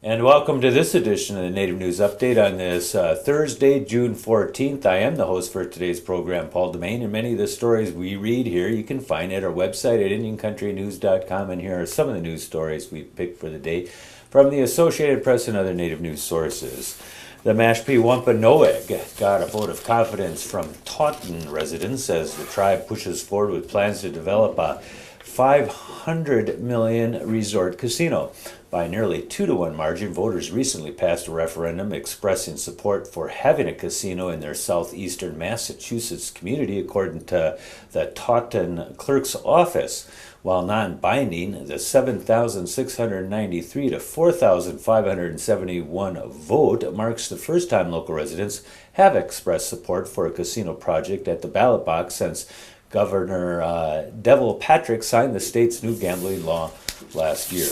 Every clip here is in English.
And welcome to this edition of the Native News Update on this Thursday, June 14th. I am the host for today's program, Paul DeMain, and many of the stories we read here you can find at our website at IndianCountryNews.com. And here are some of the news stories we picked for the day from the Associated Press and other Native news sources. The Mashpee Wampanoag got a vote of confidence from Taunton residents as the tribe pushes forward with plans to develop a $500 million resort casino. By nearly 2-to-1 margin, voters recently passed a referendum expressing support for having a casino in their southeastern Massachusetts community, according to the Taunton Clerk's Office. While non-binding, the 7,693 to 4,571 vote marks the first time local residents have expressed support for a casino project at the ballot box since Governor Devil Patrick signed the state's new gambling law last year.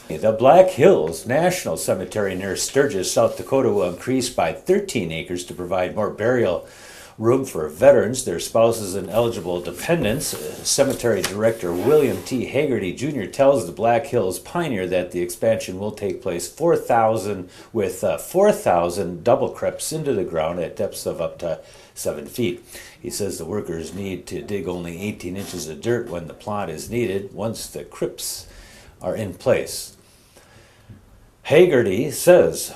The Black Hills National Cemetery near Sturgis, South Dakota will increase by 13 acres to provide more burial room for veterans, their spouses, and eligible dependents. Cemetery Director William T. Haggerty Jr. tells the Black Hills Pioneer that the expansion will take place 4,000 double crypts into the ground at depths of up to 7 feet. He says the workers need to dig only 18 inches of dirt when the plot is needed once the crypts are in place. Haggerty says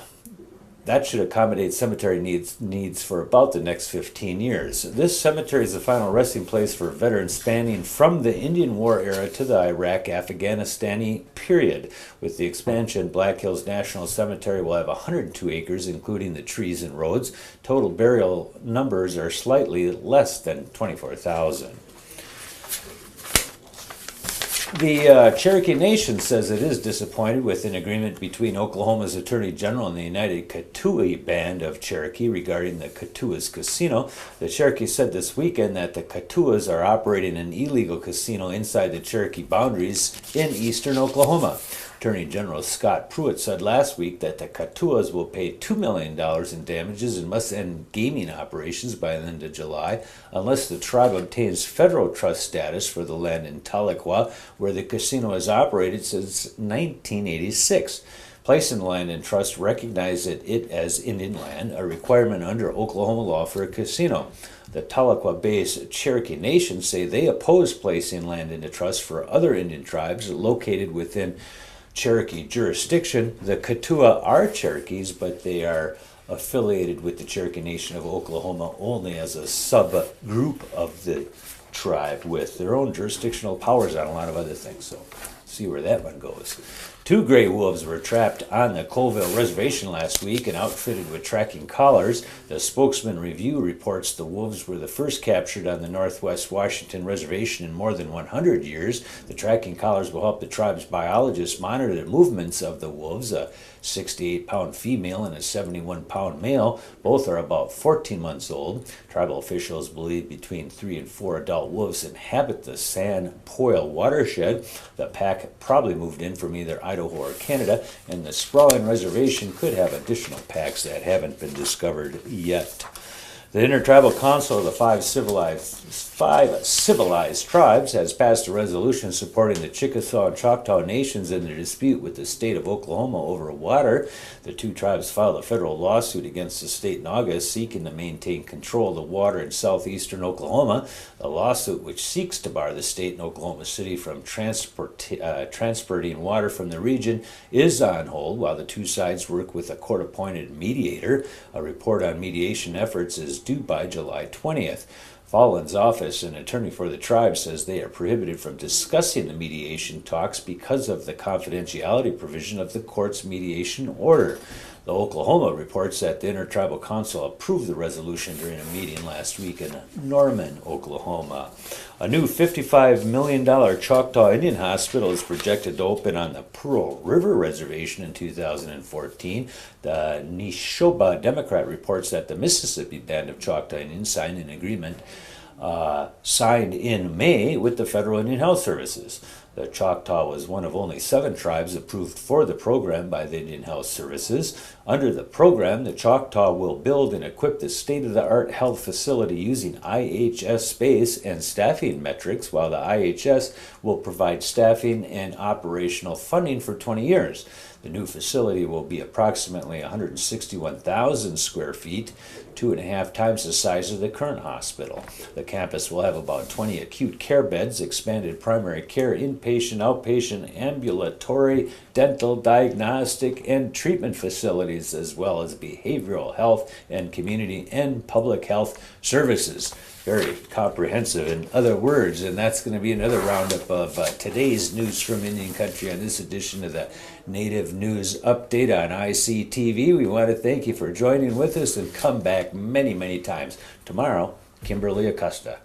that should accommodate cemetery needs for about the next 15 years. This cemetery is the final resting place for veterans spanning from the Indian War era to the Iraq-Afghanistan period. With the expansion, Black Hills National Cemetery will have 102 acres, including the trees and roads. Total burial numbers are slightly less than 24,000. The Cherokee Nation says it is disappointed with an agreement between Oklahoma's Attorney General and the United Keetowah Band of Cherokee regarding the Keetowah's casino. The Cherokee said this weekend that the Keetowahs are operating an illegal casino inside the Cherokee boundaries in eastern Oklahoma. Attorney General Scott Pruitt said last week that the Keetowahs will pay $2 million in damages and must end gaming operations by the end of July unless the tribe obtains federal trust status for the land in Tahlequah, where the casino has operated since 1986. Placing the land in trust recognized it as Indian land, a requirement under Oklahoma law for a casino. The Tahlequah-based Cherokee Nation say they oppose placing land into trust for other Indian tribes located within Cherokee jurisdiction. The Keetowah are Cherokees, but they are affiliated with the Cherokee Nation of Oklahoma only as a subgroup of the tribe with their own jurisdictional powers on a lot of other things. So see where that one goes. 2 gray wolves were trapped on the Colville Reservation last week and outfitted with tracking collars. The Spokesman Review reports the wolves were the first captured on the Northwest Washington Reservation in more than 100 years. The tracking collars will help the tribe's biologists monitor the movements of the wolves, a 68-pound female and a 71-pound male. Both are about 14 months old. Tribal officials believe between 3 and 4 adult wolves inhabit the San Poil watershed. The pack probably moved in from either Idaho or Canada, and the sprawling reservation could have additional packs that haven't been discovered yet. The Intertribal Council of the five civilized tribes has passed a resolution supporting the Choctaw and Choctaw nations in their dispute with the state of Oklahoma over water. The 2 tribes filed a federal lawsuit against the state in August seeking to maintain control of the water in southeastern Oklahoma. The lawsuit, which seeks to bar the state and Oklahoma City from transporting water from the region, is on hold while the 2 sides work with a court-appointed mediator. A report on mediation efforts is due by July 20th. Follin's office, an attorney for the tribe, says they are prohibited from discussing the mediation talks because of the confidentiality provision of the court's mediation order. The Oklahoma reports that the Intertribal Council approved the resolution during a meeting last week in Norman, Oklahoma. A new $55 million Choctaw Indian Hospital is projected to open on the Pearl River Reservation in 2014. The Neshoba Democrat reports that the Mississippi Band of Choctaw Indians signed an agreement signed in May with the Federal Indian Health Services. The Choctaw was one of only 7 tribes approved for the program by the Indian Health Services. Under the program, the Choctaw will build and equip the state-of-the-art health facility using IHS space and staffing metrics, while the IHS will provide staffing and operational funding for 20 years. The new facility will be approximately 161,000 square feet, 2.5 times the size of the current hospital. The campus will have about 20 acute care beds, expanded primary care, inpatient, outpatient, ambulatory, dental, diagnostic, and treatment facilities, as well as behavioral health and community and public health services. Very comprehensive, in other words, and that's going to be another roundup of today's news from Indian Country on this edition of the Native News Update on ICTV. We want to thank you for joining with us, and come back many, many times. Tomorrow, Kimberly Acosta.